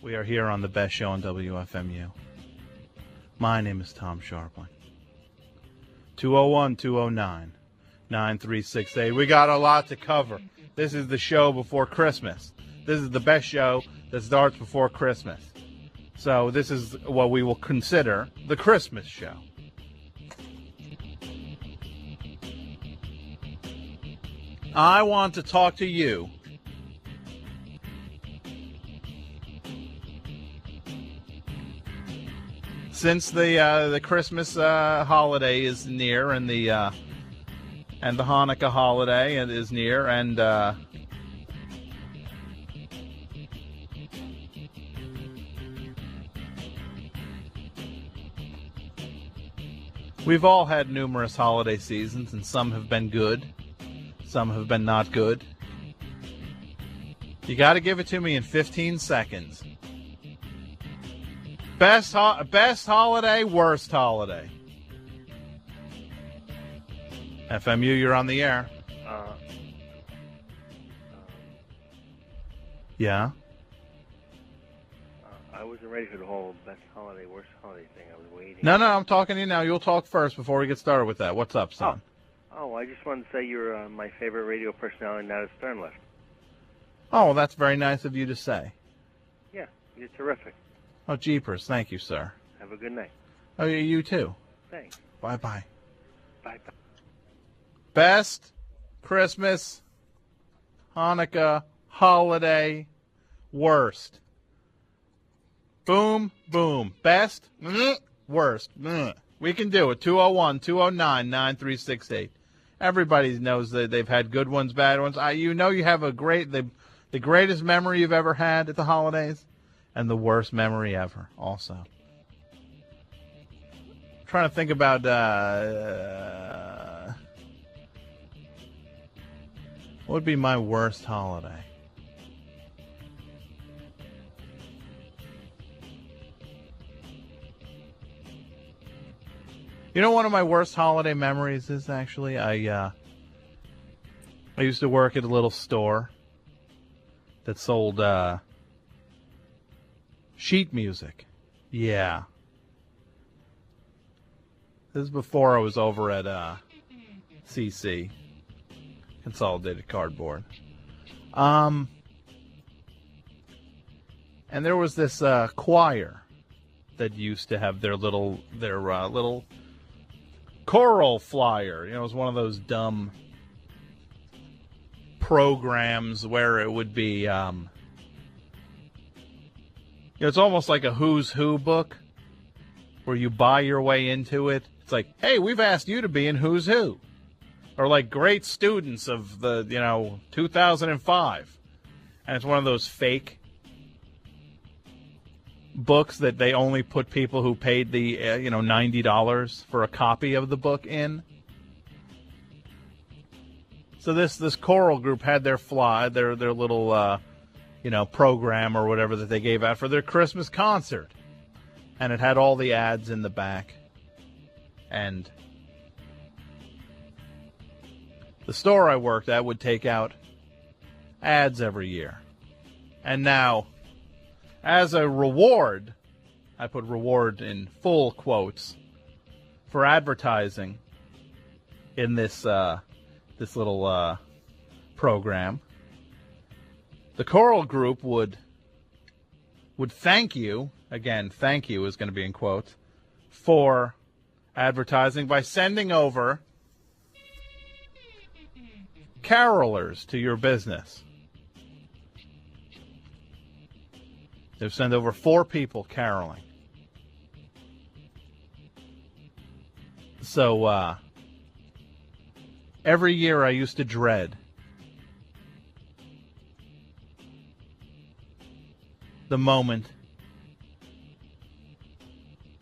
We are here on the best show on WFMU. My name is Tom Scharpling. 201-209-9368. We got a lot to cover. This is the show before Christmas. This is the best show that starts before Christmas. So this is what we will consider the Christmas show. I want to talk to you since the Christmas holiday is near, and the Hanukkah holiday is near, and we've all had numerous holiday seasons, and some have been good, some have been not good. You got to give it to me in 15 seconds. Best holiday, worst holiday. FMU, you're on the air. Yeah? I wasn't ready for the whole best holiday, worst holiday thing. I was waiting. No, I'm talking to you now. You'll talk first before we get started with that. What's up, son? Oh, I just wanted to say you're my favorite radio personality now that Stern left. Oh, that's very nice of you to say. Yeah, you're terrific. Oh, jeepers. Thank you, sir. Have a good night. Oh, yeah, you too. Thanks. Bye-bye. Bye-bye. Best Christmas, Hanukkah, holiday, worst. Boom, boom. Best, worst. We can do it. 201-209-9368. Everybody knows that they've had good ones, bad ones. You have a the greatest memory you've ever had at the holidays, and the worst memory ever also. I'm trying to think about what would be my worst holiday. You know, one of my worst holiday memories is actually I used to work at a little store that sold sheet music. Yeah. This is before I was over at CC, Consolidated Cardboard. And there was this choir that used to have their little choral flyer. It was one of those dumb programs where it would be it's almost like a who's who book where you buy your way into it. It's like, hey, we've asked you to be in who's who, or like great students of the 2005, and it's one of those fake books that they only put people who paid the $90 for a copy of the book in. So this choral group had their little program or whatever that they gave out for their Christmas concert, and it had all the ads in the back. And the store I worked at would take out ads every year, and now, as a reward, I put reward in full quotes, for advertising in this little program, the choral group would thank you, again, thank you is going to be in quotes, for advertising by sending over carolers to your business. They've sent over 4 people caroling. So, every year I used to dread the moment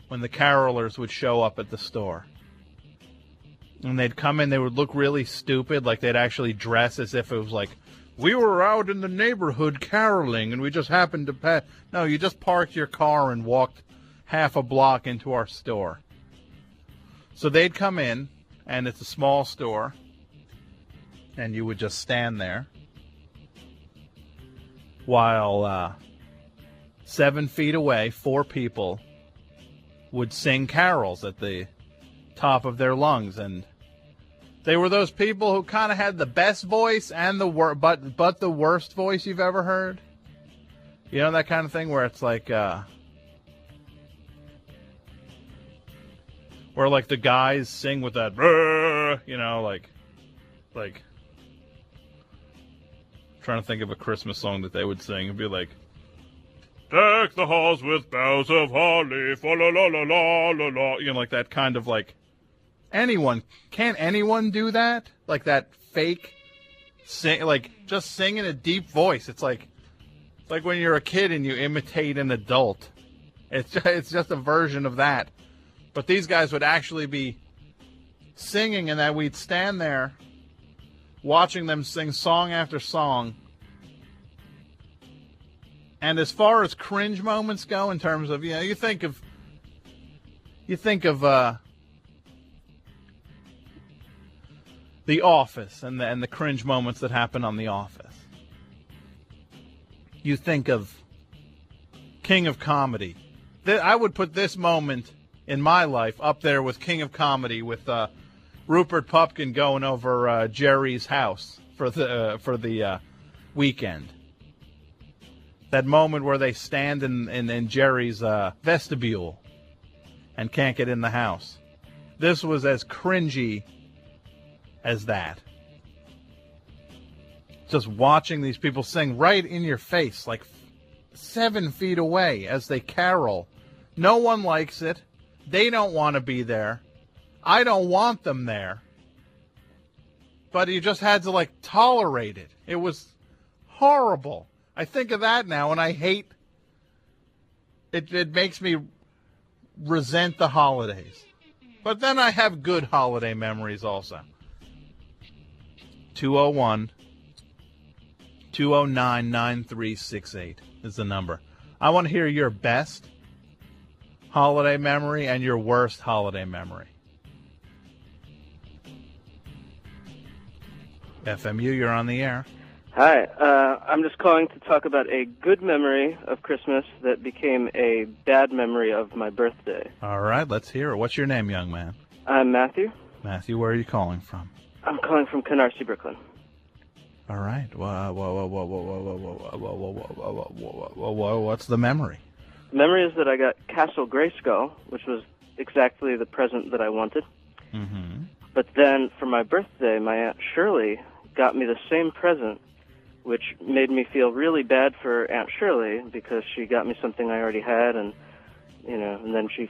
when the carolers would show up at the store. And they'd come in, they would look really stupid, like they'd actually dress as if it was like, we were out in the neighborhood caroling and we just happened to pass. No, you just parked your car and walked half a block into our store. So they'd come in, and it's a small store, and you would just stand there while 7 feet away, 4 people would sing carols at the top of their lungs, and they were those people who kind of had the best voice and but the worst voice you've ever heard. You know, that kind of thing where it's like where like the guys sing with that, you know, like trying to think of a Christmas song that they would sing. It'd be like, deck the halls with boughs of holly, fa la la la la la la. You know, like that kind of like, can't anyone do that? Like that fake sing, like just sing in a deep voice. It's like when you're a kid and you imitate an adult. It's just a version of that. But these guys would actually be singing, and that we'd stand there watching them sing song after song. And as far as cringe moments go, in terms of, you know, you think of The Office and the cringe moments that happen on The Office. You think of King of Comedy. I would put this moment in my life up there with King of Comedy, with Rupert Pupkin going over Jerry's house for the weekend. That moment where they stand in Jerry's vestibule and can't get in the house. This was as cringy as that. Just watching these people sing right in your face, like 7 feet away as they carol. No one likes it. They don't want to be there. I don't want them there. But you just had to, like, tolerate it. It was horrible. I think of that now, and I hate it. It makes me resent the holidays. But then I have good holiday memories also. 201-209-9368 is the number. I want to hear your best holiday memory and your worst holiday memory. FMU, you're on the air. Hi, I'm just calling to talk about a good memory of Christmas that became a bad memory of my birthday. All right, let's hear it. What's your name, young man? I'm Matthew. Matthew, where are you calling from? I'm calling from Canarsie, Brooklyn. All right. What's the memory? The memory is that I got Castle Grayskull, which was exactly the present that I wanted. Mm-hmm. But then for my birthday, my Aunt Shirley got me the same present, which made me feel really bad for Aunt Shirley because she got me something I already had, and and then she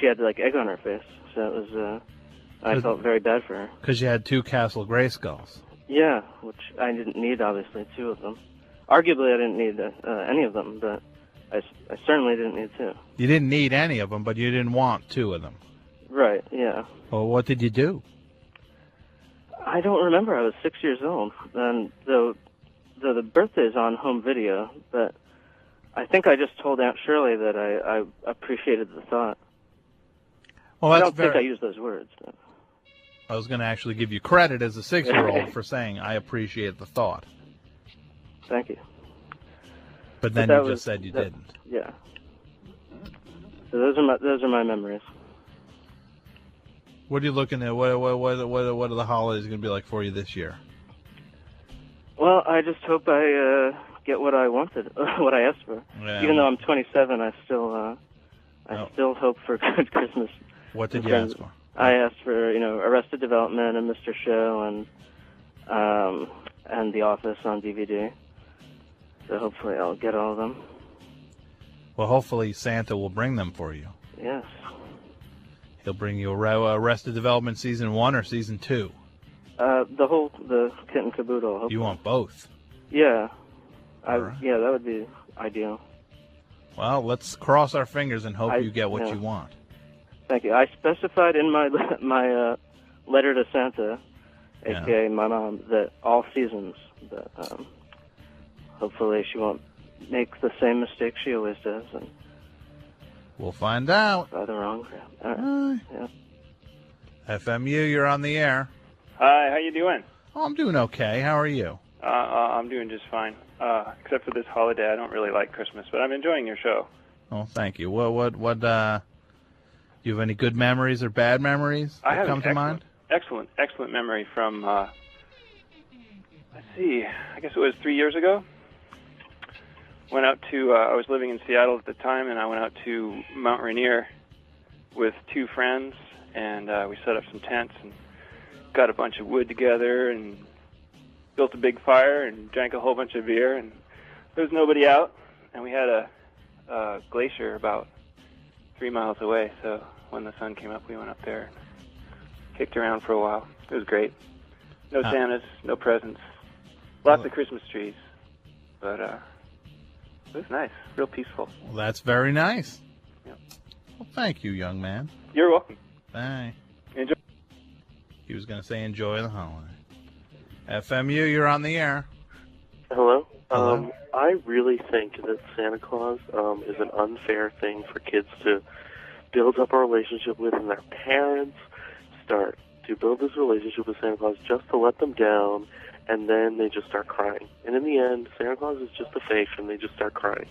had like egg on her face. So it was, I felt very bad for her. Because you had 2 Castle Grayskulls. Yeah, which I didn't need, obviously, 2 of them. Arguably, I didn't need any of them, but I certainly didn't need 2. You didn't need any of them, but you didn't want 2 of them. Right, yeah. Well, what did you do? I don't remember. I was 6 years old. And though the birthday is on home video, but I think I just told Aunt Shirley that I appreciated the thought. Well, I don't think I used those words. But I was going to actually give you credit as a 6-year-old for saying, I appreciate the thought. Thank you. But then you just said you didn't. Yeah. So those are my memories. What are you looking at? What are the holidays going to be like for you this year? Well, I just hope I get what I wanted, what I asked for. Yeah. Even though I'm 27, I still hope for a good Christmas. What did you ask for? I asked for Arrested Development and Mr. Show and The Office on DVD. So hopefully I'll get all of them. Well, hopefully Santa will bring them for you. Yes. He'll bring you Arrested Development Season 1 or Season 2? The kit and caboodle. Hopefully. You want both? Yeah. Right. Yeah, that would be ideal. Well, let's cross our fingers and hope you get what you want. Thank you. I specified in my letter to Santa, a.k.a. my mom, that all seasons, but hopefully she won't make the same mistake she always does. And we'll find out. Buy the wrong crap. All right. Yeah. FMU, you're on the air. Hi, how you doing? Oh, I'm doing okay. How are you? I'm doing just fine. Except for this holiday, I don't really like Christmas, but I'm enjoying your show. Oh, thank you. What, do you have any good memories or bad memories that come to mind? Excellent memory from, let's see, I guess it was 3 years ago. Went out to, I was living in Seattle at the time, and I went out to Mount Rainier with two friends, and we set up some tents and got a bunch of wood together and built a big fire and drank a whole bunch of beer, and there was nobody out, and we had a glacier about 3 miles away, so when the sun came up, we went up there and kicked around for a while. It was great. No Santas, no presents, lots of Christmas trees, but it was nice, real peaceful. Well, that's very nice. Yeah. Well, thank you, young man. You're welcome. Bye. Enjoy. He was going to say enjoy the holiday. FMU, you're on the air. Hello. Hello. I really think that Santa Claus is an unfair thing for kids to build up a relationship with, and their parents start to build this relationship with Santa Claus just to let them down, and then they just start crying. And in the end, Santa Claus is just a fake, and they just start crying.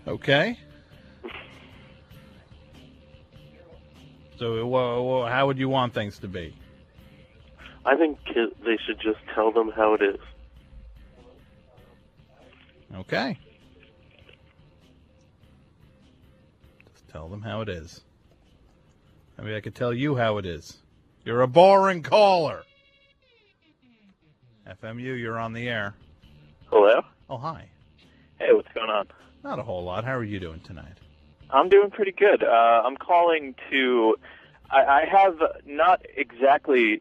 Okay. So how would you want things to be? I think they should just tell them how it is. Okay. Just tell them how it is. Maybe I could tell you how it is. You're a boring caller. FMU, you're on the air. Hello? Oh, hi. Hey, what's going on? Not a whole lot. How are you doing tonight? I'm doing pretty good. I'm calling to... I have not exactly...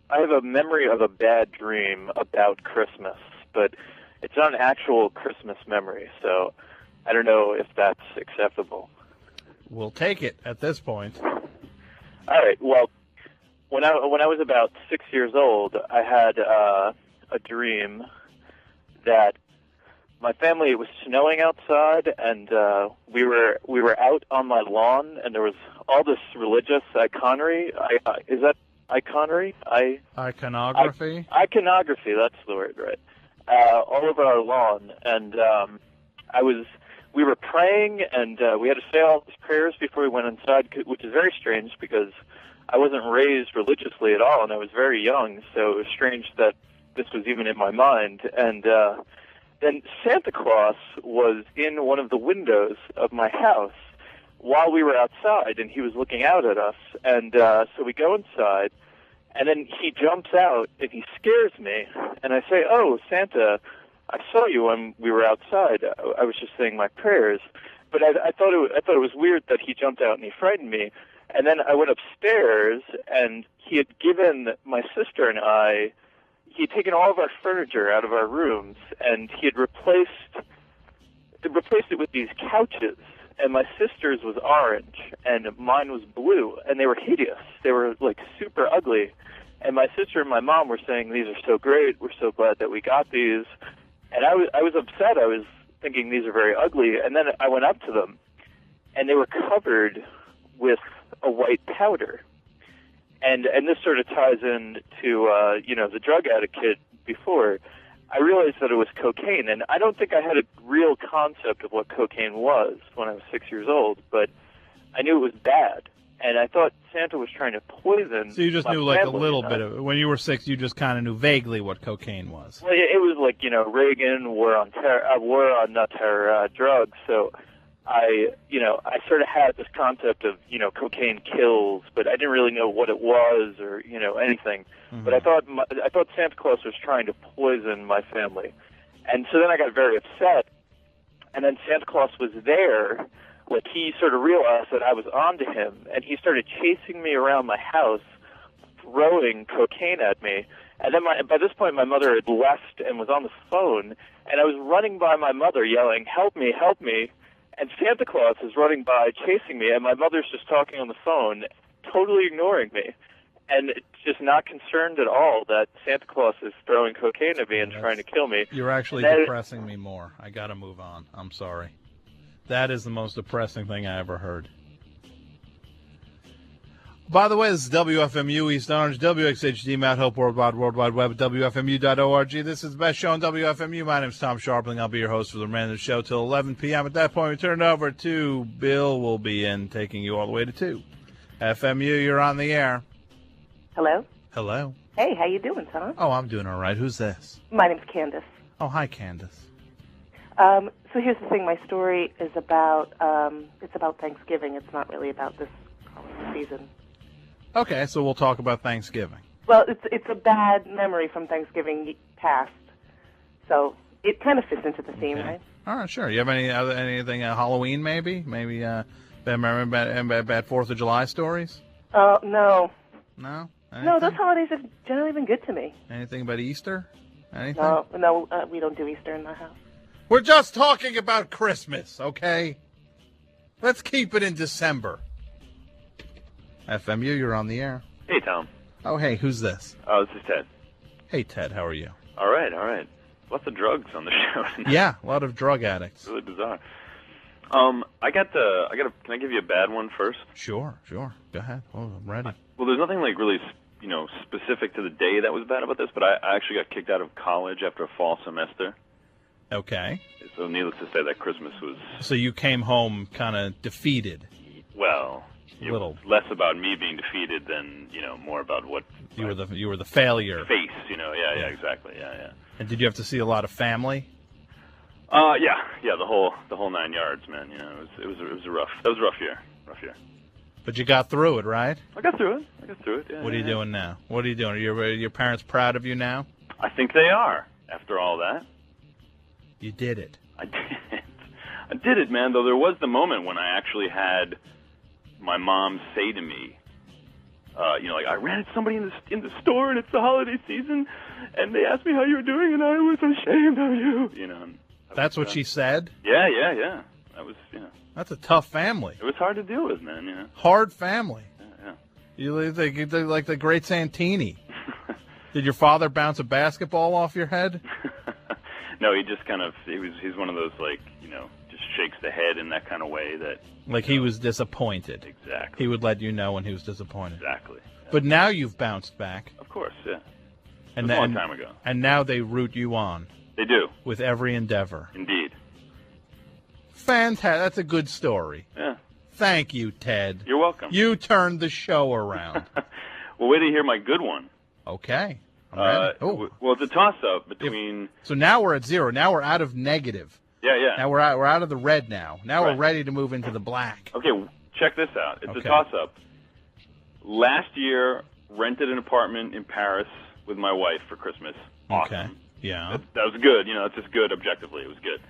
I have a memory of a bad dream about Christmas, but it's not an actual Christmas memory, so I don't know if that's acceptable. We'll take it at this point. All right. Well, when I was about 6 years old, I had a dream that my family, it was snowing outside, and we were out on my lawn, and there was all this religious iconography. Is that iconography? Iconography? Iconography, that's the word, right? All over our lawn, and we were praying, and we had to say all these prayers before we went inside, which is very strange because I wasn't raised religiously at all, and I was very young, so it was strange that this was even in my mind. And then Santa Claus was in one of the windows of my house while we were outside, and he was looking out at us. And so we go inside, and then he jumps out, and he scares me. And I say, "Oh, Santa, I saw you when we were outside. I was just saying my prayers." But I thought it was weird that he jumped out and he frightened me. And then I went upstairs, and he had given my sister and I, he had taken all of our furniture out of our rooms, and he had replaced it with these couches. And my sister's was orange, and mine was blue, and they were hideous. They were, like, super ugly. And my sister and my mom were saying, "These are so great. We're so glad that we got these." And I was upset. I was thinking these are very ugly. And then I went up to them, and they were covered with a white powder. And this sort of ties in to, the drug addict kid before. I realized that it was cocaine, and I don't think I had a real concept of what cocaine was when I was 6 years old, but I knew it was bad. And I thought Santa was trying to poison. So you just knew like a little bit of it. When you were 6, you just kind of knew vaguely what cocaine was. Well, it was like, Reagan, war on drugs. So I sort of had this concept of, cocaine kills, but I didn't really know what it was or, anything. Mm-hmm. But I thought Santa Claus was trying to poison my family. And so then I got very upset. And then Santa Claus was there. Like, he sort of realized that I was onto him, and he started chasing me around my house, throwing cocaine at me. And then by this point, my mother had left and was on the phone, and I was running by my mother yelling, "Help me, help me." And Santa Claus is running by chasing me, and my mother's just talking on the phone, totally ignoring me, and just not concerned at all that Santa Claus is throwing cocaine at me and trying to kill me. You're actually depressing me more. I got to move on. I'm sorry. That is the most depressing thing I ever heard. By the way, this is WFMU East Orange, WXHD, Mount Hope Worldwide, World Wide Web, at WFMU.org. This is the best show on WFMU. My name is Tom Scharpling. I'll be your host for the remainder of the show till 11 p.m. At that point, we turn it over to Bill. Will be in, taking you all the way to 2. FMU, you're on the air. Hello? Hello. Hey, how you doing, Tom? Oh, I'm doing all right. Who's this? My name's Candace. Oh, hi, Candace. So here's the thing. My story is about, it's about Thanksgiving. It's not really about this holiday season. Okay, so we'll talk about Thanksgiving. Well, it's a bad memory from Thanksgiving past. So it kind of fits into the theme, Okay. right? All right, sure. You have anything Halloween maybe? Maybe bad 4th of July stories? Oh, no. No? Anything? No, those holidays have generally been good to me. Anything about Easter? Anything? No, we don't do Easter in my house. We're just talking about Christmas, okay? Let's keep it in December. FMU, you're on the air. Hey, Tom. Oh, hey, who's this? Oh, this is Ted. Hey, Ted, how are you? All right. Lots of drugs on the show tonight. Yeah, a lot of drug addicts. Really bizarre. Can I give you a bad one first? Sure. Go ahead. Oh, I'm ready. Well, there's nothing like really, specific to the day that was bad about this, but I actually got kicked out of college after a fall semester. Okay. So needless to say, that Christmas was, So you came home kind of defeated. well, it Little. was less about me being defeated than, more about what You were the failure. face, yeah, exactly, yeah. And did you have to see a lot of family? Yeah, the whole 9 yards, man. It was a rough year. But you got through it, right? I got through it. Yeah. What are you doing now? What are you doing? Are your parents proud of you now? I think they are. After all that, You did it. I did it, man. Though there was the moment when I actually had my mom say to me, I ran into somebody in the store and it's the holiday season, and they asked me how you were doing, and I was ashamed of you. That's what she said? Yeah. That was, That's a tough family. it was hard to deal with, man. Hard family. Yeah. You like the great Santini. Did your father bounce a basketball off your head? No, he just kind of, he's one of those, just shakes the head in that kind of way that... Like he was disappointed. Exactly. He would let you know when he was disappointed. Exactly. But now you've bounced back. Of course, yeah. And It was a long time ago. And now they root you on. They do. With every endeavor. Indeed. Fantastic. That's a good story. Yeah. Thank you, Ted. You're welcome. You turned the show around. Well, wait to hear my good one. Okay. I'm ready. Well, it's a toss-up between... So now we're at 0. Now we're out of negative. Yeah. Now we're out of the red now. Now Right. we're ready to move into the black. Okay, check this out. It's Okay. a toss-up. Last year, rented an apartment in Paris with my wife for Christmas. Awesome. Okay. Yeah. That was good. That's just good objectively. It was good.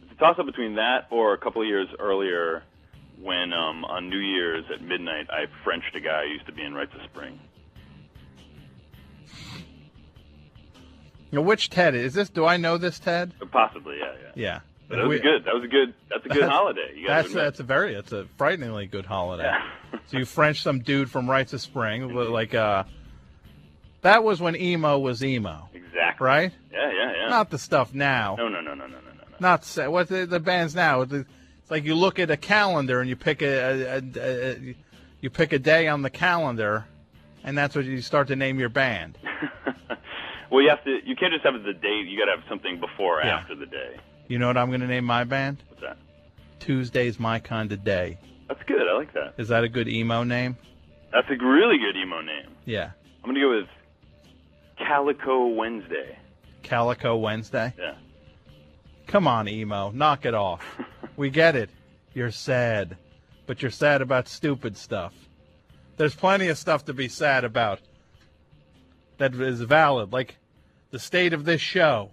It's a toss-up between that or a couple of years earlier when on New Year's at midnight I Frenched a guy who used to be in Rites of Spring. Now, which Ted is this? Do I know this Ted? Possibly, yeah. Yeah. But that was good. That's a good holiday. You gotta admit. That's a frighteningly good holiday. Yeah. So you French some dude from Rites of Spring, that was when emo was emo. Exactly. Right? Yeah. Not the stuff now. No. Not what the bands now. It's like you look at a calendar and you pick a day on the calendar, and that's what you start to name your band. Well, you can't just have the date. You got to have something before or Yeah. after the day. You know what I'm going to name my band? What's that? Tuesday's My Kind of Day. That's good. I like that. Is that a good emo name? That's a really good emo name. Yeah. I'm going to go with Calico Wednesday. Calico Wednesday? Yeah. Come on, emo. Knock it off. We get it. You're sad. But you're sad about stupid stuff. There's plenty of stuff to be sad about that is valid, like the state of this show.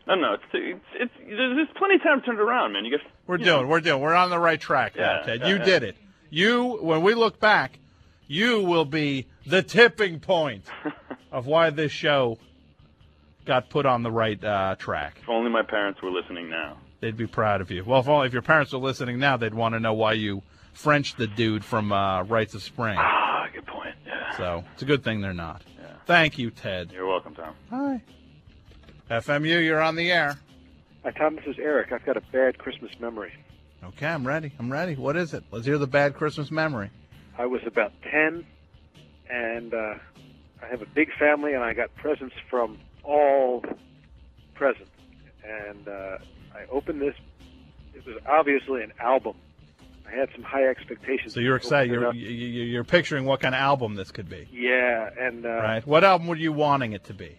No. There's plenty of time to turn it around, man. We're on the right track now, Ted. You did it. When we look back, you will be the tipping point of why this show got put on the right track. If only my parents were listening now. They'd be proud of you. Well, if your parents were listening now, they'd want to know why you Frenched the dude from Rites of Spring. Ah, good point. Yeah. So it's a good thing they're not. Yeah. Thank you, Ted. You're welcome, Tom. Hi. FMU, you're on the air. Hi, Tom. This is Eric. I've got a bad Christmas memory. Okay, I'm ready. What is it? Let's hear the bad Christmas memory. I was about 10, and I have a big family, and I got presents from all presents. And I opened this. It was obviously an album. I had some high expectations. So you're excited. You're picturing what kind of album this could be. Yeah, and right. What album were you wanting it to be?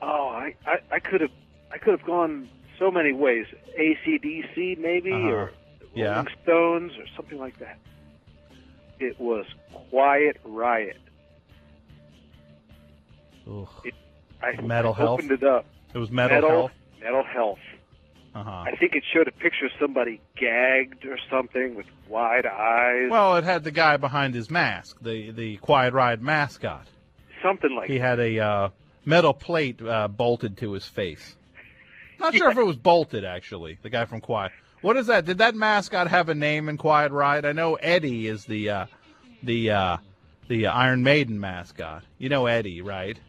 Oh, I could have gone so many ways. AC/DC maybe, or Rolling Stones, or something like that. It was Quiet Riot. Metal Health. Opened it up. It was Metal Health. Metal Health. I think it showed a picture of somebody gagged or something with wide eyes. Well, it had the guy behind his mask, the Quiet Riot mascot. Something like that. He had a metal plate bolted to his face. Not sure if it was bolted, actually, the guy from Quiet. What is that? Did that mascot have a name in Quiet Riot? I know Eddie is the Iron Maiden mascot. You know Eddie, right?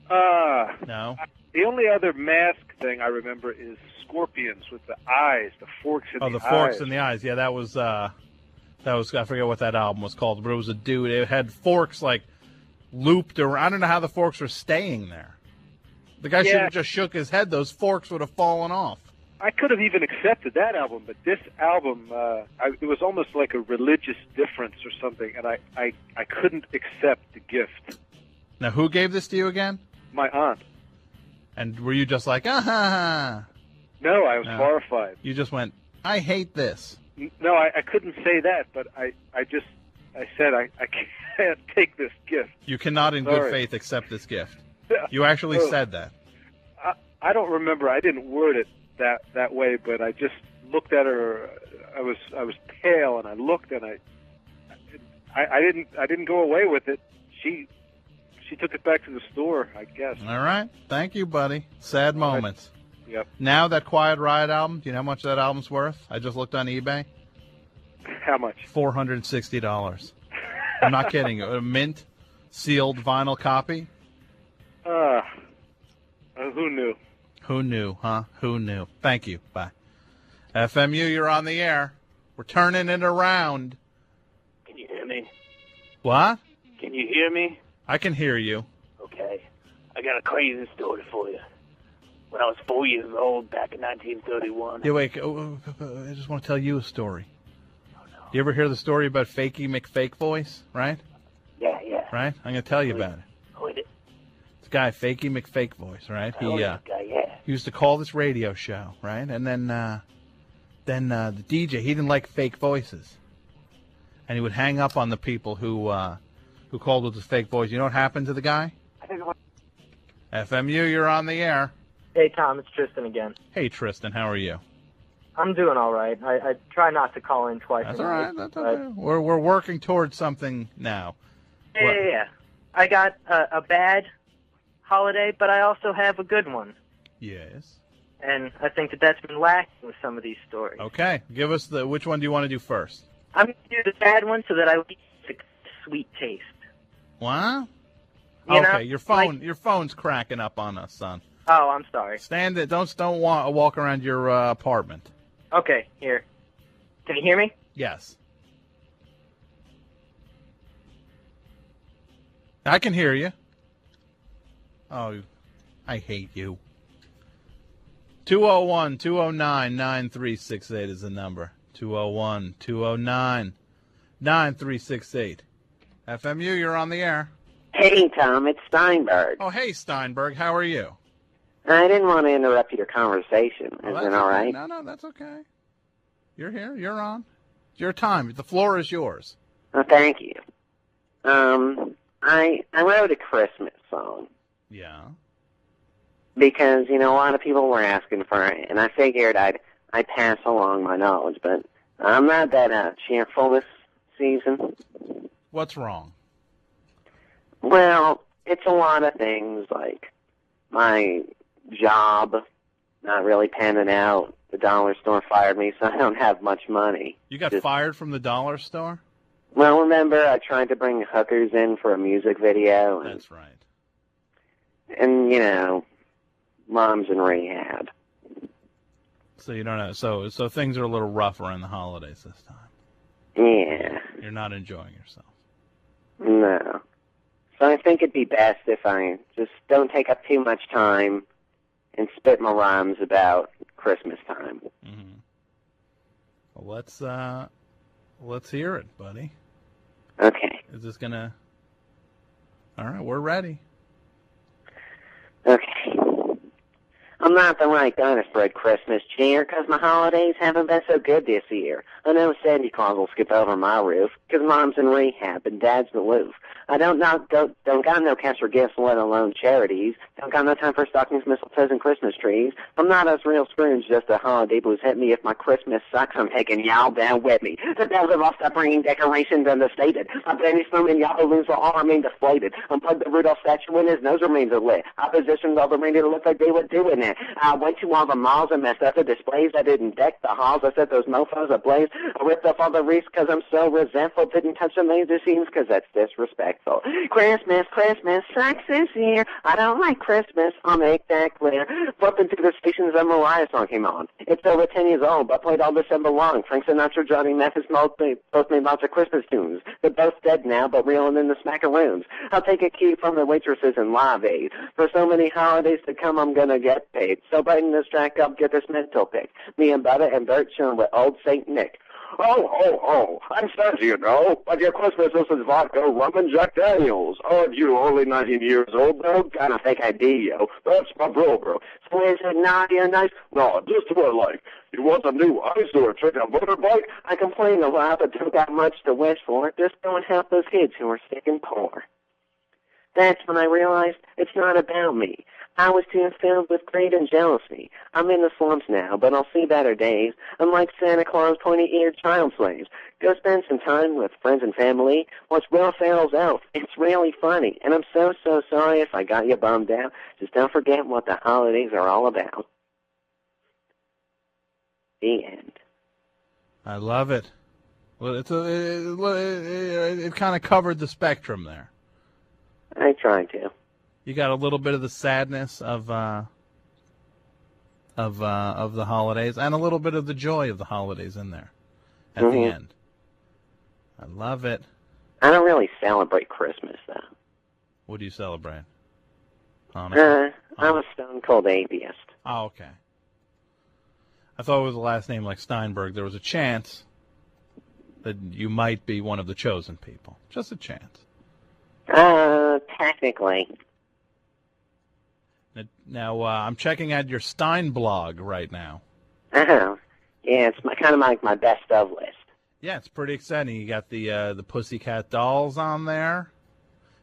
No? The only other mask thing I remember is Scorpions with the eyes, the forks in the eyes. Oh, the forks in the eyes. Yeah, that was I forget what that album was called, but it was a dude. It had forks like looped around. I don't know how the forks were staying there. The guy should have just shook his head. Those forks would have fallen off. I could have even accepted that album, but this album, it was almost like a religious difference or something, and I couldn't accept the gift. Now, who gave this to you again? My aunt. And were you just like, ah? No, I was horrified. You just went, I hate this. No, I couldn't say that, but I said I can't take this gift. You cannot in good faith accept this gift. You actually said that. I don't remember. I didn't word it that way, but I just looked at her. I was pale, and I looked, and I didn't go away with it. She took it back to the store, I guess. All right. Thank you, buddy. Sad moments. Yep. Now that Quiet Riot album, do you know how much that album's worth? I just looked on eBay. How much? $460. I'm not kidding. A mint, sealed vinyl copy. Who knew? Who knew, huh? Who knew? Thank you. Bye. FMU, you're on the air. We're turning it around. Can you hear me? What? Can you hear me? I can hear you. Okay. I got a crazy story for you. When I was 4 years old, back in 1931. Yeah, wait. I just want to tell you a story. Oh, no. You ever hear the story about Fakey McFake Voice, right? Yeah. Right? I'm going to tell you about it. Who is it? This guy, Fakey McFake Voice, right? He used to call this radio show, right? And then the DJ, he didn't like fake voices. And he would hang up on the people who called with his fake voice. You know what happened to the guy? FMU, you're on the air. Hey, Tom, it's Tristan again. Hey, Tristan, how are you? I'm doing all right. I try not to call in twice. That's all right. That's okay. We're working towards something now. Yeah. I got a bad holiday, but I also have a good one. Yes. And I think that's been lacking with some of these stories. Okay. Give us which one do you want to do first? I'm going to do the bad one so that I get the sweet taste. What? You okay, know, your phone's cracking up on us, son. Oh, I'm sorry. Stand it. Don't walk around your apartment. Okay, here. Can you hear me? Yes. I can hear you. Oh, I hate you. 201-209-9368 is the number. 201-209-9368. FMU, you're on the air. Hey, Tom, it's Steinberg. Oh, hey, Steinberg. How are you? I didn't want to interrupt your conversation. Is it all right? No, that's okay. You're here. You're on. It's your time. The floor is yours. Oh, thank you. I wrote a Christmas song. Yeah. Because, a lot of people were asking for it, and I figured I'd pass along my knowledge, but I'm not that cheerful this season. What's wrong? Well, it's a lot of things, like my job not really panning out. The dollar store fired me, so I don't have much money. You got fired from the dollar store? Well, remember, I tried to bring hookers in for a music video. That's right. And, Mom's in rehab. So you don't know. So things are a little rough around the holidays this time. Yeah. You're not enjoying yourself. No. So I think it'd be best if I just don't take up too much time and spit my rhymes about Christmas time. Mm-hmm. Well, let's hear it, buddy. Okay. Is this gonna? All right, we're ready. Okay. I'm not the right guy to spread Christmas cheer, 'cause my holidays haven't been so good this year. I know Santa Claus will skip over my roof, 'cause Mom's in rehab and Dad's aloof. I don't got no cash for gifts, let alone charities. Don't got no time for stockings, mistletoes, and Christmas trees. I'm not as real Scrooge, just a holiday blues hit me. If my Christmas sucks, I'm taking y'all down with me. The bells have all stopped bringing decorations understated. My penny spoon and y'all balloons will all remain deflated. Unplugged the Rudolph statue and his nose remains lit. I positioned all the reindeer to look like they were doing it. I went to all the malls and messed up the displays. I didn't deck the halls. I set those mofos ablaze. I ripped off all the wreaths 'cause I'm so resentful. Didn't touch the laser scenes 'cause that's disrespectful. Christmas sucks this year. I don't like Christmas. I'll make that clear. Flipping through the stations, a Mariah song came on. It's over 10 years old, but played all December long. Frank Sinatra, Johnny Mathis, both made lots of Christmas tunes. They're both dead now, but reeling in the smackaroons. I'll take a cue from the waitresses in Live Aid. For so many holidays to come, I'm gonna get paid. So brighten this track up, get this mental pick. Me and Bubba and Bert chilling with old Saint Nick. Oh, I'm Santa, you know. But your Christmas is vodka, rum, and Jack Daniels. Aren't you only 19 years old, though? Got a fake ID, yo. That's my bro. So is it naughty or nice? No, just what I like. You want a new ice or a chicken motorbike? I complain a lot, but don't got much to wish for. Just don't help those kids who are sick and poor. That's when I realized it's not about me. I was too filled with greed and jealousy. I'm in the slums now, but I'll see better days. Unlike Santa Claus, pointy-eared child slaves. Go spend some time with friends and family. Watch Will Ferrell's Elf. It's really funny. And I'm so sorry if I got you bummed out. Just don't forget what the holidays are all about. The end. I love it. Well, it kind of covered the spectrum there. I tried to. You got a little bit of the sadness of the holidays and a little bit of the joy of the holidays in there at the end. I love it. I don't really celebrate Christmas, though. What do you celebrate? Hanukkah? I'm a stone-cold atheist. Oh, okay. I thought it was a last name like Steinberg. There was a chance that you might be one of the chosen people. Just a chance. Technically. Now, I'm checking out your Stein blog right now. Yeah, it's kind of like my best of list. Yeah, it's pretty exciting. You got the Pussycat Dolls on there.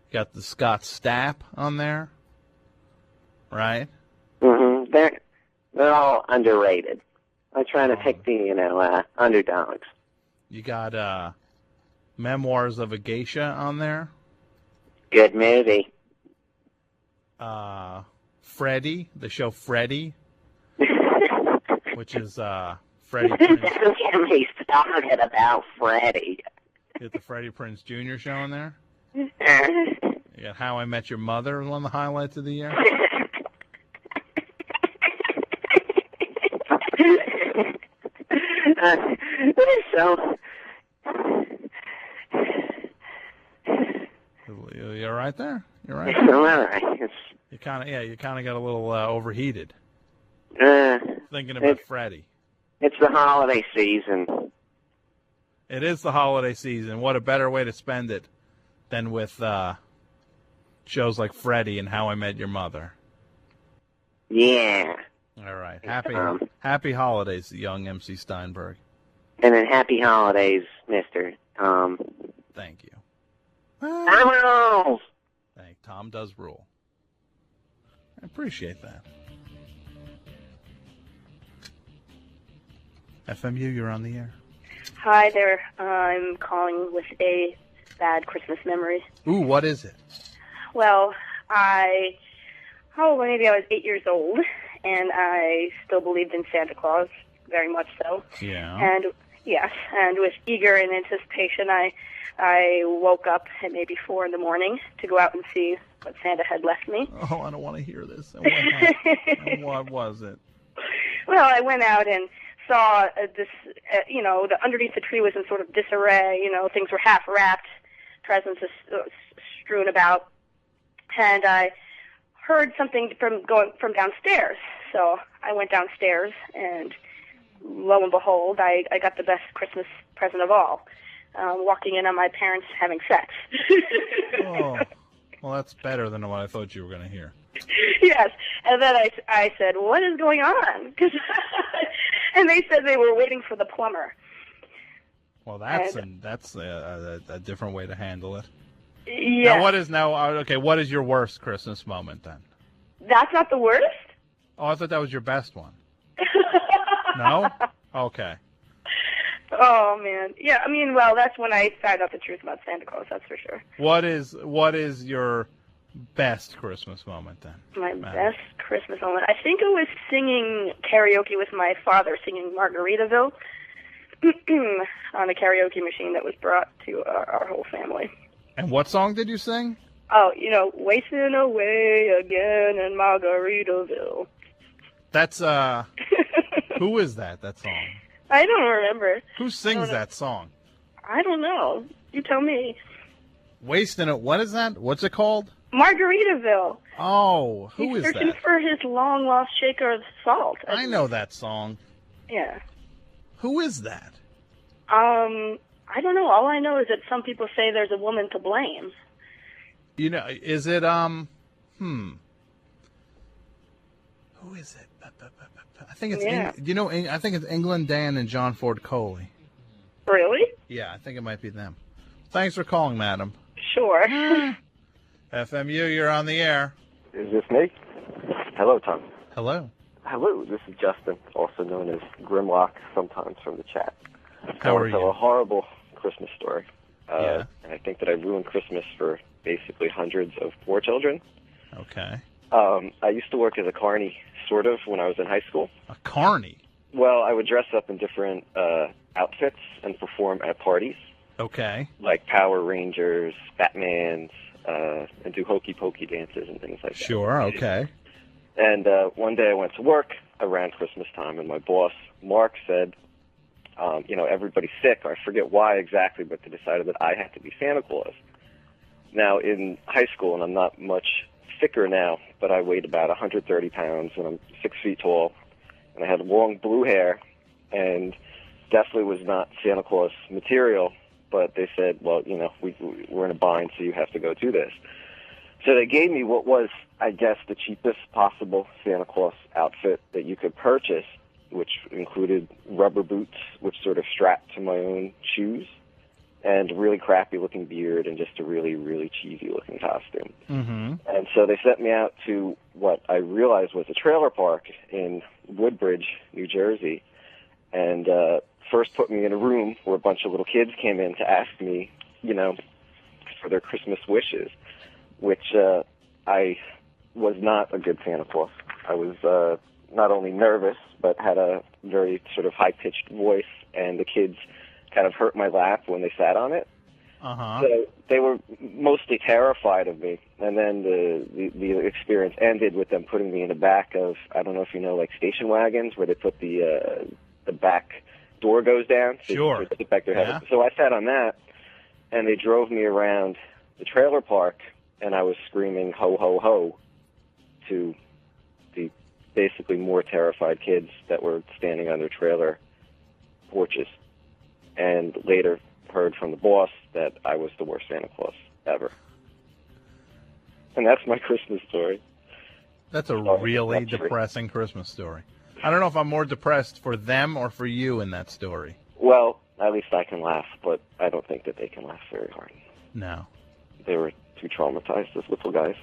You got the Scott Stapp on there. Right? Mm-hmm. They're all underrated. I try to pick the, underdogs. You got Memoirs of a Geisha on there. Good movie. Freddy, the show Freddy, which is Freddie Prinze. Don't get me started about Freddy. You got the Freddie Prinze Jr. show in there. You got How I Met Your Mother, one of the highlights of the year. You're right there. You're right there. All right. You kind of got a little overheated. Thinking about Freddy. It's the holiday season. It is the holiday season. What a better way to spend it than with shows like Freddy and How I Met Your Mother. Yeah. All right. Happy holidays, young MC Steinberg. And then happy holidays, Mr. Tom. Thank you. Tom rules! Tom does rule. I appreciate that. FMU, you're on the air. Hi there. I'm calling with a bad Christmas memory. Ooh, what is it? Well, maybe I was 8 years old, and I still believed in Santa Claus, very much so. Yeah. And yes, and with eager and anticipation, I woke up at maybe 4 a.m. to go out and see what Santa had left me. Oh, I don't want to hear this. What was it? Well, I went out and saw this, underneath the tree was in sort of disarray. Things were half wrapped, presents strewn about, and I heard something from downstairs. So I went downstairs, and lo and behold, I got the best Christmas present of all. Walking in on my parents having sex. Oh, well, that's better than what I thought you were going to hear. Yes, and then I said, "What is going on?" And they said they were waiting for the plumber. Well, that's a different way to handle it. Yeah. What is your worst Christmas moment then? That's not the worst? Oh, I thought that was your best one. No? Okay. Oh, man. Yeah, that's when I found out the truth about Santa Claus, that's for sure. What is your best Christmas moment then? My best Christmas moment? I think it was singing karaoke with my father, singing Margaritaville on a karaoke machine that was brought to our whole family. And what song did you sing? Oh, Wasting Away Again in Margaritaville. That's, who is that song? I don't remember. Who sings that song? I don't know. You tell me. Wasting it. What is that? What's it called? Margaritaville. Oh, who is that? He's searching for his long-lost shaker of salt. I know that song. Yeah. Who is that? I don't know. All I know is that some people say there's a woman to blame. Is it, who is it? I think it's, I think it's England Dan and John Ford Coley. Really? Yeah, I think it might be them. Thanks for calling, madam. Sure. FMU, you're on the air. Is this me? Hello, Tom. Hello. Hello, this is Justin, also known as Grimlock, sometimes from the chat. How are you? I tell a horrible Christmas story. Yeah. And I think that I ruined Christmas for basically hundreds of poor children. Okay. I used to work as a carny, sort of, when I was in high school. A carny? Well, I would dress up in different outfits and perform at parties. Okay. Like Power Rangers, Batmans, and do hokey pokey dances and things like that. Sure, okay. And one day I went to work around Christmas time, and my boss, Mark, said, everybody's sick. I forget why exactly, but they decided that I had to be Santa Claus. Now, in high school, and I'm not much thicker now, but I weighed about 130 pounds, and I'm 6 feet tall, and I had long blue hair, and definitely was not Santa Claus material, but they said, well, we're in a bind, so you have to go do this. So they gave me what was, I guess, the cheapest possible Santa Claus outfit that you could purchase, which included rubber boots, which sort of strapped to my own shoes, and really crappy-looking beard, and just a really, really cheesy-looking costume. Mm-hmm. And so they sent me out to what I realized was a trailer park in Woodbridge, New Jersey, and first put me in a room where a bunch of little kids came in to ask me, for their Christmas wishes, which I was not a good Santa Claus. I was not only nervous, but had a very sort of high-pitched voice, and the kids kind of hurt my lap when they sat on it. Uh-huh. So they were mostly terrified of me, and then the experience ended with them putting me in the back of, I don't know if you know, like station wagons, where they put the back door goes down. So sure. You sit back there. Yeah. So I sat on that, and they drove me around the trailer park, and I was screaming, ho, ho, ho, to the basically more terrified kids that were standing on their trailer porches. And later heard from the boss that I was the worst Santa Claus ever. And that's my Christmas story. That's a really depressing Christmas story. I don't know if I'm more depressed for them or for you in that story. Well, at least I can laugh, but I don't think that they can laugh very hard. No. They were too traumatized, those little guys.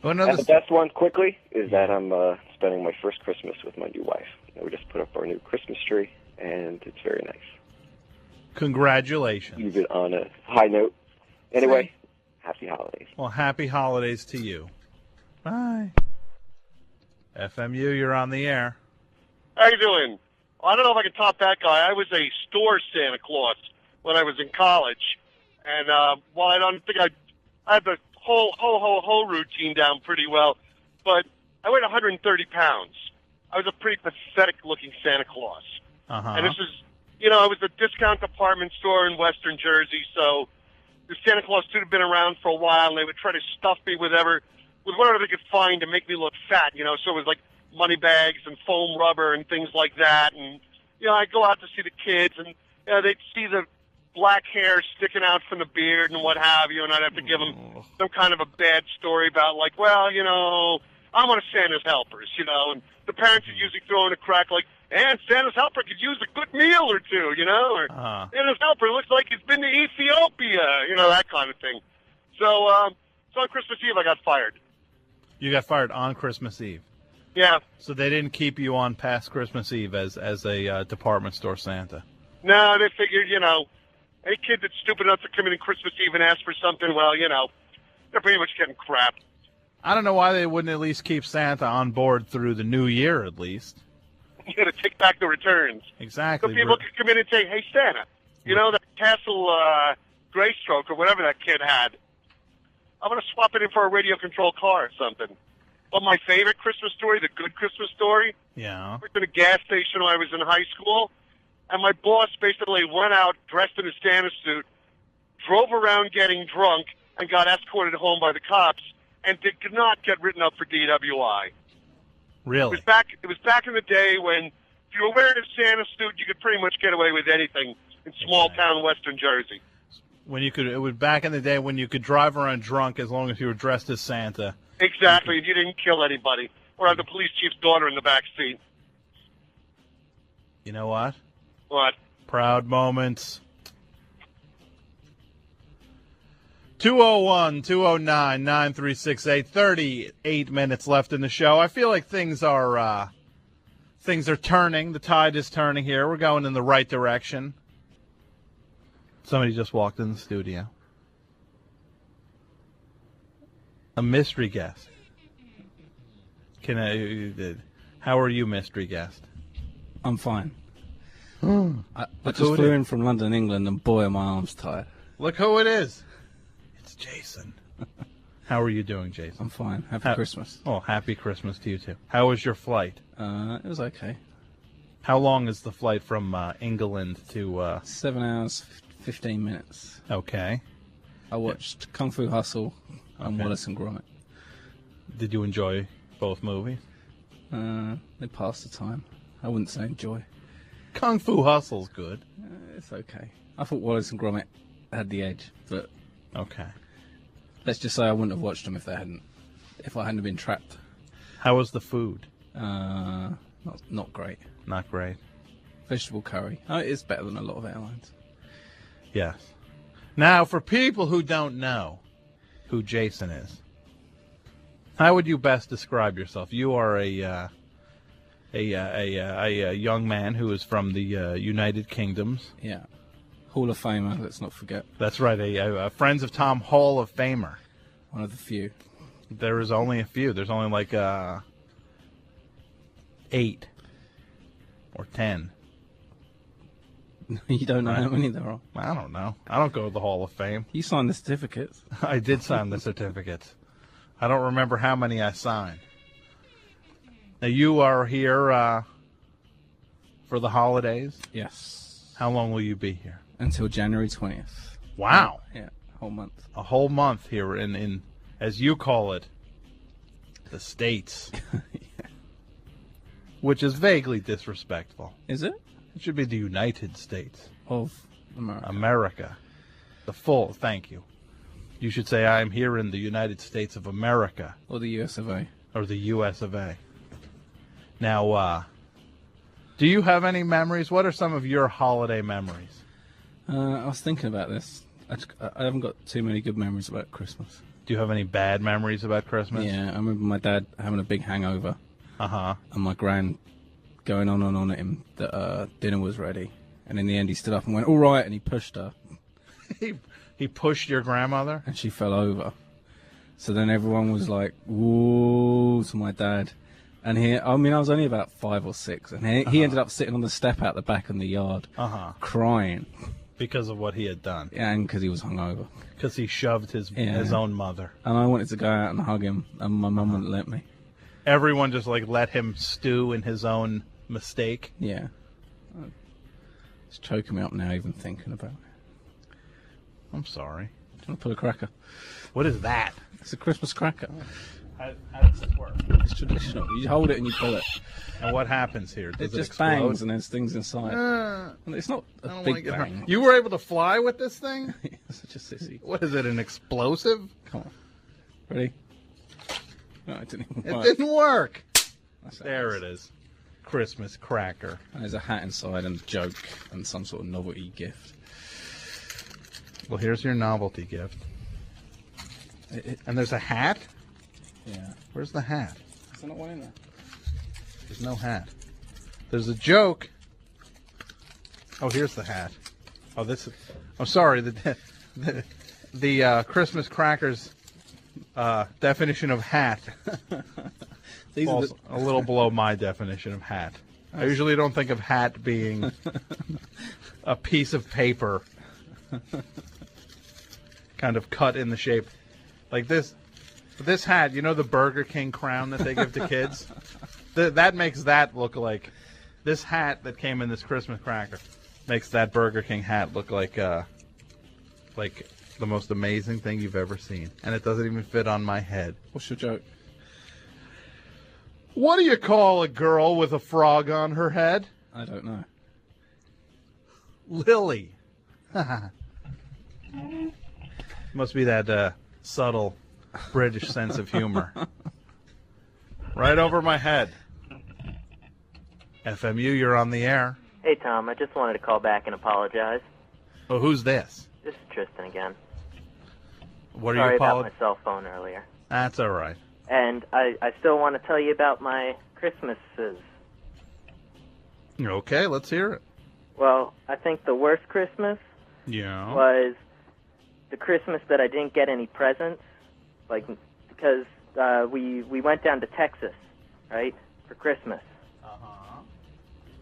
Oh, no, and the best one, quickly, is that I'm spending my first Christmas with my new wife. We just put up our new Christmas tree, and it's very nice. Congratulations. Leave it on a high note. Anyway, happy holidays. Well, happy holidays to you. Bye. FMU, you're on the air. How you doing? I don't know if I can top that guy. I was a store Santa Claus when I was in college. And while I don't think I had the whole ho routine down pretty well, but I weighed 130 pounds. I was a pretty pathetic-looking Santa Claus. Uh-huh. And this is, it was a discount department store in Western Jersey, so the Santa Claus suit had been around for a while, and they would try to stuff me with whatever they could find to make me look fat, so it was like money bags and foam rubber and things like that. And, I'd go out to see the kids, and they'd see the black hair sticking out from the beard and what have you, and I'd have to give them some kind of a bad story about, like, well, I'm one of Santa's helpers, and the parents would usually throw in a crack like, and Santa's helper could use a good meal or two, or Santa's helper looks like he's been to Ethiopia, that kind of thing. So on Christmas Eve, I got fired. You got fired on Christmas Eve? Yeah. So they didn't keep you on past Christmas Eve as a department store Santa? No, they figured, any kid that's stupid enough to come in on Christmas Eve and ask for something, well, they're pretty much getting crap. I don't know why they wouldn't at least keep Santa on board through the new year, at least. You got to take back the returns. Exactly. So people could come in and say, hey, Santa, that Castle Greystroke or whatever that kid had, I'm going to swap it in for a radio-controlled car or something. But my favorite Christmas story, the good Christmas story, yeah. I worked at a gas station when I was in high school, and my boss basically went out dressed in a Santa suit, drove around getting drunk, and got escorted home by the cops, and did not get written up for DWI. Really? It was back in the day when if you were wearing a Santa suit, you could pretty much get away with anything in small-town Western Jersey. It was back in the day when you could drive around drunk as long as you were dressed as Santa. Exactly, and you didn't kill anybody or have the police chief's daughter in the back seat. You know what? What? Proud moments. 201-209-9368. 38 minutes left in the show. I feel like things are turning. The tide is turning here. We're going in the right direction. Somebody just walked in the studio. A mystery guest. How are you, mystery guest? I'm fine. I just flew in from London, England, and boy, are my arms tired. Look who it is. It's Jason. How are you doing, Jason? I'm fine. Happy Christmas. Oh, happy Christmas to you, too. How was your flight? It was okay. How long is the flight from England to... 7 hours, 15 minutes. Okay. I watched Kung Fu Hustle and Wallace and Gromit. Did you enjoy both movies? They passed the time. I wouldn't say enjoy. Kung Fu Hustle's good. It's okay. I thought Wallace and Gromit had the edge, but... Okay. Let's just say I wouldn't have watched them if I hadn't been trapped. How was the food? Not great. Not great. Vegetable curry. Oh, it is better than a lot of airlines. Yes. Now, for people who don't know who Jason is, how would you best describe yourself? You are a young man who is from the United Kingdoms. Yeah. Hall of Famer, let's not forget. That's right, a Friends of Tom Hall of Famer. One of the few. There is only a few. There's only like 8 or 10. You don't know how many there are? I don't know. I don't go to the Hall of Fame. You signed the certificates. I did sign the certificates. I don't remember how many I signed. Now, you are here for the holidays? Yes. How long will you be here? Until January 20th. Wow. Yeah, whole month. A whole month here in as you call it, the States. Yeah. Which is vaguely disrespectful. Is it? It should be the United States. Of America. America. The full, thank you. You should say, I am here in the United States of America. Or the US of A. Or the US of A. Now, do you have any memories? What are some of your holiday memories? I was thinking about this. I haven't got too many good memories about Christmas. Do you have any bad memories about Christmas? Yeah, I remember my dad having a big hangover. Uh-huh. And my gran going on and on at him that dinner was ready. And in the end, he stood up and went, all right, and he pushed her. He pushed your grandmother? And she fell over. So then everyone was like, whoa, to my dad. And I was only about 5 or 6. And he ended up sitting on the step out the back in the yard, crying. Because of what he had done. Yeah, and because he was hungover. Because he shoved his own mother. And I wanted to go out and hug him, and my mum wouldn't let me. Everyone just let him stew in his own mistake. Yeah. It's choking me up now, even thinking about it. I'm sorry. Do you want to pull a cracker? What is that? It's a Christmas cracker. How does this work? It's traditional. You hold it and you pull it. And what happens here? Does It just explode? bangs and there's things inside. And it's not I a don't wanna big get hurt. bang. You were able to fly with this thing? Such a sissy. What is it, an explosive? Come on. Ready? No, it didn't even It work. didn't work. That's There it is. Christmas cracker. And there's a hat inside and a joke and some sort of novelty gift. Well, here's your novelty gift. And there's a hat? Yeah. Where's the hat? Is there not one in there? There's no hat. There's a joke. Oh, here's the hat. Oh, this is... I'm sorry. The Christmas crackers definition of hat falls a little below my definition of hat. I usually don't think of hat being a piece of paper kind of cut in the shape like this. This hat, you know the Burger King crown that they give to kids? That makes that look like... This hat that came in this Christmas cracker makes that Burger King hat look like the most amazing thing you've ever seen. And it doesn't even fit on my head. What's your joke? What do you call a girl with a frog on her head? I don't know. Lily. Must be that subtle British sense of humor. Right over my head. FMU, you're on the air. Hey, Tom, I just wanted to call back and apologize. Oh, who's this? This is Tristan again. What are Sorry you about apologizing? my cell phone earlier. That's all right. And I still want to tell you about my Christmases. Okay, let's hear it. Well, I think the worst Christmas Yeah. was the Christmas that I didn't get any presents, because we went down to Texas, right, for Christmas.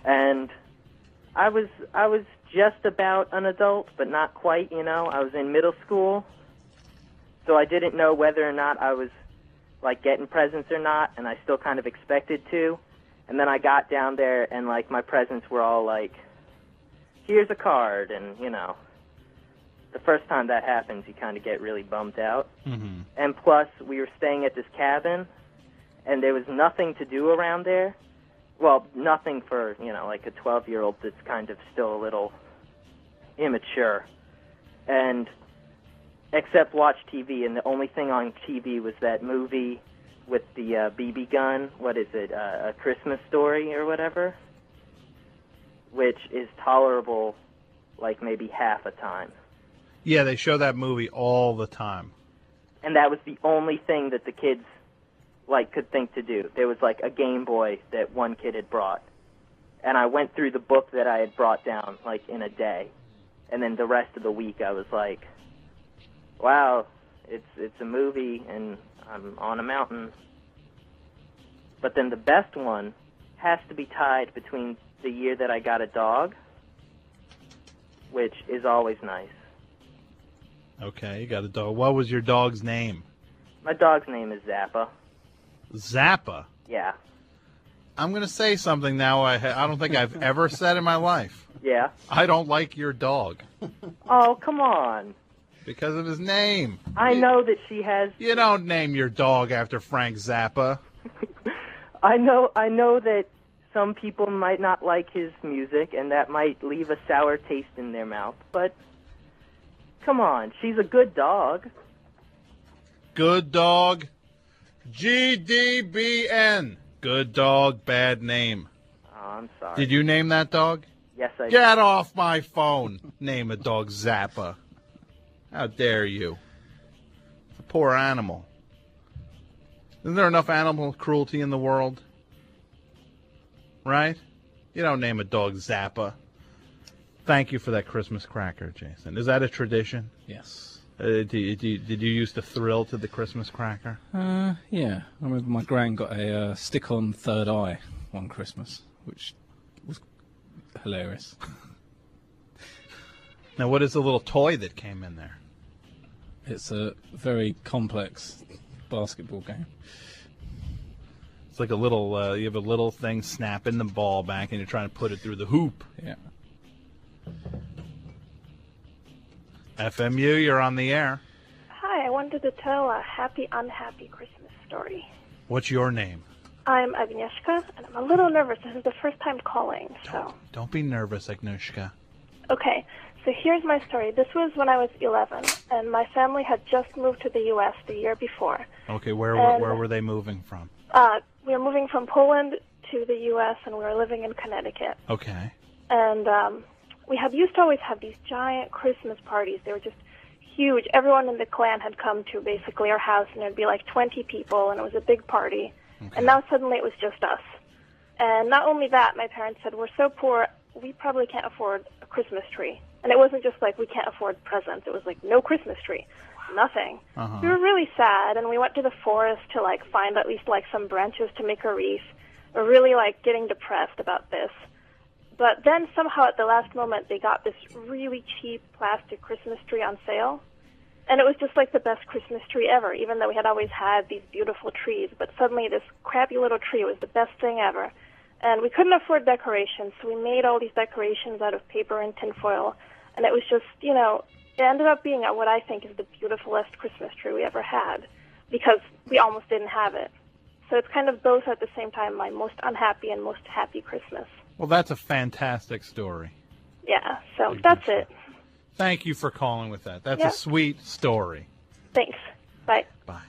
And I was just about an adult, but not quite, you know. I was in middle school, so I didn't know whether or not I was, getting presents or not, and I still kind of expected to. And then I got down there, and, my presents were all here's a card, and, you know. The first time that happens, you kind of get really bummed out. Mm-hmm. And plus, we were staying at this cabin, and there was nothing to do around there. Well, nothing for, a 12-year-old that's kind of still a little immature. And except watch TV, and the only thing on TV was that movie with the BB gun. What is it? A Christmas Story or whatever? Which is tolerable, maybe half a time. Yeah, they show that movie all the time. And that was the only thing that the kids could think to do. There was a Game Boy that one kid had brought, and I went through the book that I had brought down in a day, and then the rest of the week I was like, wow, it's a movie and I'm on a mountain. But then the best one has to be tied between the year that I got a dog, which is always nice. Okay, you got a dog. What was your dog's name? My dog's name is Zappa. Zappa? Yeah. I'm going to say something now I don't think I've ever said in my life. Yeah? I don't like your dog. Oh, come on. Because of his name. I know that she has... You don't name your dog after Frank Zappa. I know that some people might not like his music, and that might leave a sour taste in their mouth, but come on, she's a good dog. Good dog. GDBN. Good dog, bad name. Oh, I'm sorry. Did you name that dog? Yes, I did. Get off my phone. Name a dog Zappa. How dare you? It's a poor animal. Isn't there enough animal cruelty in the world? Right? You don't name a dog Zappa. Thank you for that Christmas cracker, Jason. Is that a tradition? Yes. Did you used to thrill to the Christmas cracker? Yeah. I remember my gran got a stick-on third eye one Christmas, which was hilarious. Now, what is the little toy that came in there? It's a very complex basketball game. It's like a little, you have a little thing snapping the ball back, and you're trying to put it through the hoop. Yeah. FMU, you're on the air. Hi, I wanted to tell a happy, unhappy Christmas story. What's your name? I'm Agnieszka, and I'm a little nervous. This is the first time calling, so... Don't be nervous, Agnieszka. Okay, so here's my story. This was when I was 11, and my family had just moved to the U.S. the year before. Okay, where were they moving from? We were moving from Poland to the U.S., and we were living in Connecticut. Okay. And we used to always have these giant Christmas parties. They were just huge. Everyone in the clan had come to basically our house, and there'd be like 20 people, and it was a big party. Okay. And now suddenly it was just us. And not only that, my parents said, we're so poor, we probably can't afford a Christmas tree. And it wasn't just like we can't afford presents. It was like no Christmas tree. Nothing. Uh-huh. We were really sad, and we went to the forest to like find at least like some branches to make a wreath. We're really like getting depressed about this. But then somehow at the last moment they got this really cheap plastic Christmas tree on sale. And it was just like the best Christmas tree ever, even though we had always had these beautiful trees. But suddenly this crappy little tree was the best thing ever. And we couldn't afford decorations, so we made all these decorations out of paper and tinfoil. And it was just, it ended up being what I think is the beautifulest Christmas tree we ever had, because we almost didn't have it. So it's kind of both at the same time my most unhappy and most happy Christmas. Well, that's a fantastic story. Yeah, so that's it. Thank you for calling with that. That's Yeah. a sweet story. Thanks. Bye. Bye.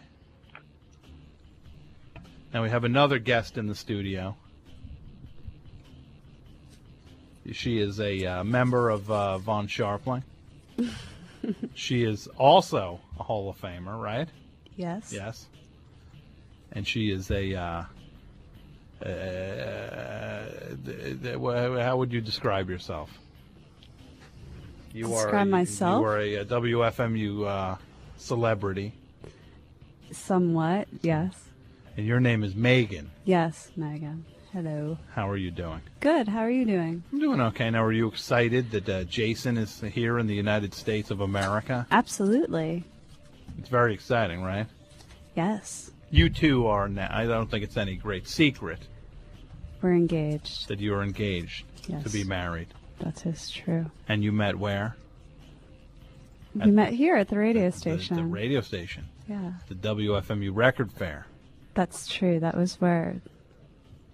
Now we have another guest in the studio. She is a member of Von Scharpling. She is also a Hall of Famer, right? Yes. Yes. And she is how would you describe yourself? Describe myself? You are a WFMU celebrity. Somewhat, yes. And your name is Megan. Yes, Megan. Hello. How are you doing? Good. How are you doing? I'm doing okay. Now, are you excited that Jason is here in the United States of America? Absolutely. It's very exciting, right? Yes. You two are now. I don't think it's any great secret We're engaged. that you are engaged Yes. to be married. That is true. And you met where? We met here at the radio station. The radio station. Yeah. The WFMU Record Fair. That's true. That was where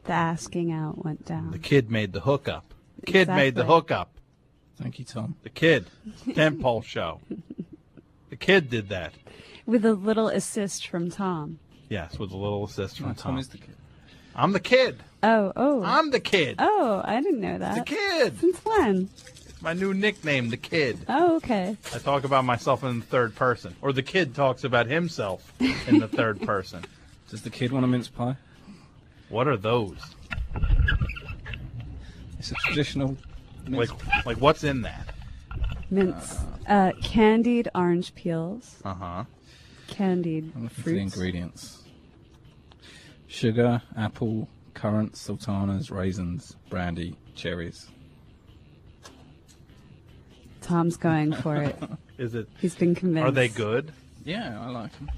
the asking out went down. The kid made the hookup. The kid made the Exactly. hookup. Thank you, Tom. The kid. Tentpole show. The kid did that. With a little assist from Tom. Yes, with a little assist from No, Tom. Tom is the kid. I'm the kid. Oh. I'm the kid. Oh, I didn't know that. The kid. Since when? My new nickname, the kid. Oh, okay. I talk about myself in the third person. Or the kid talks about himself in the third person. Does the kid want a mince pie? What are those? It's a traditional mince Like what's in that? Mince. Candied orange peels. Uh-huh. Candied I'm looking for the fruits. ingredients. Sugar, apple, currants, sultanas, raisins, brandy, cherries. Tom's going for it. Is it? He's been convinced. Are they good? Yeah, I like them.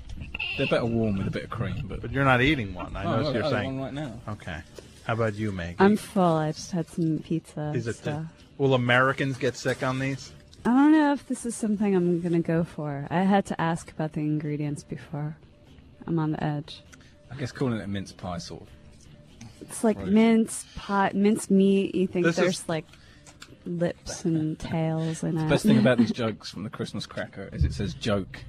They're better warm with a bit of cream, But you're not eating one. I know what you're saying. one right now. Okay. How about you, Meg? I'm full. I just had some pizza. Is it stuff. will Americans get sick on these? I don't know if this is something I'm going to go for. I had to ask about the ingredients before. I'm on the edge. I guess calling it a mince pie sort of. It's like Right. mince meat. You think This there's is- like lips and tails in it. The best thing about these jokes from the Christmas cracker is it says joke.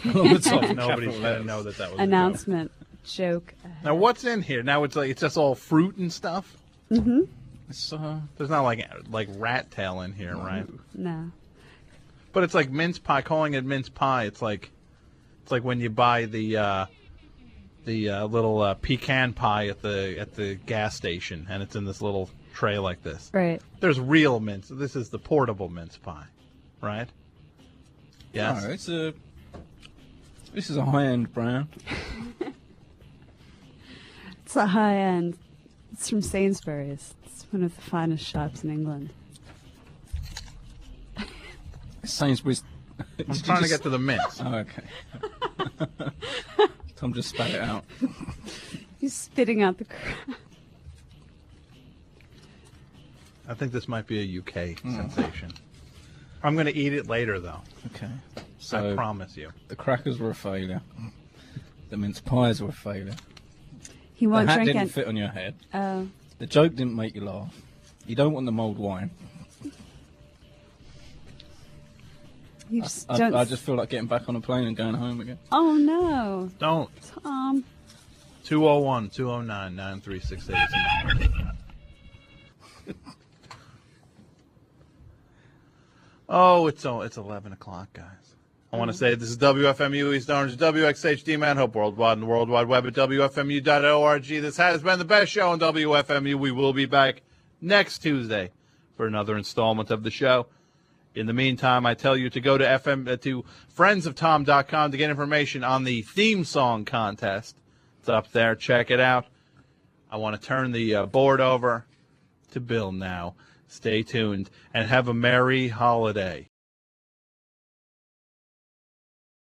All the time. Nobody's Capital gonna letters. know that was announcement joke. Now what's in here? Now it's just all fruit and stuff. Mm-hmm. It's, There's not like rat tail in here, right? No. But it's like mince pie. Calling it mince pie, it's like when you buy the little pecan pie at the gas station, and it's in this little tray like this. Right. There's real mince. This is the portable mince pie, right? Yes. No, this is a high-end brand. It's a high end. It's from Sainsbury's. It's one of the finest shops in England. Sainsbury's. I'm trying to get to the mince. Oh, okay. Tom just spat it out. He's spitting out the crap. I think this might be a UK sensation. I'm going to eat it later, though. Okay. I promise you. The crackers were a failure. The mince pies were a failure. He won't the hat drink didn't it. fit on your head. Oh. The joke didn't make you laugh. You don't want the mulled wine. You just I don't. just feel like getting back on a plane and going home again. Oh no! Don't. Tom. 201-209-9368. Oh, it's 11 o'clock, guys. I want to say this is WFMU East Orange, WXHD Manhope Worldwide, and the World Wide Web at WFMU.org. This has been the best show on WFMU. We will be back next Tuesday for another installment of the show. In the meantime, I tell you to go to friendsoftom.com to get information on the theme song contest. It's up there. Check it out. I want to turn the board over to Bill now. Stay tuned and have a merry holiday.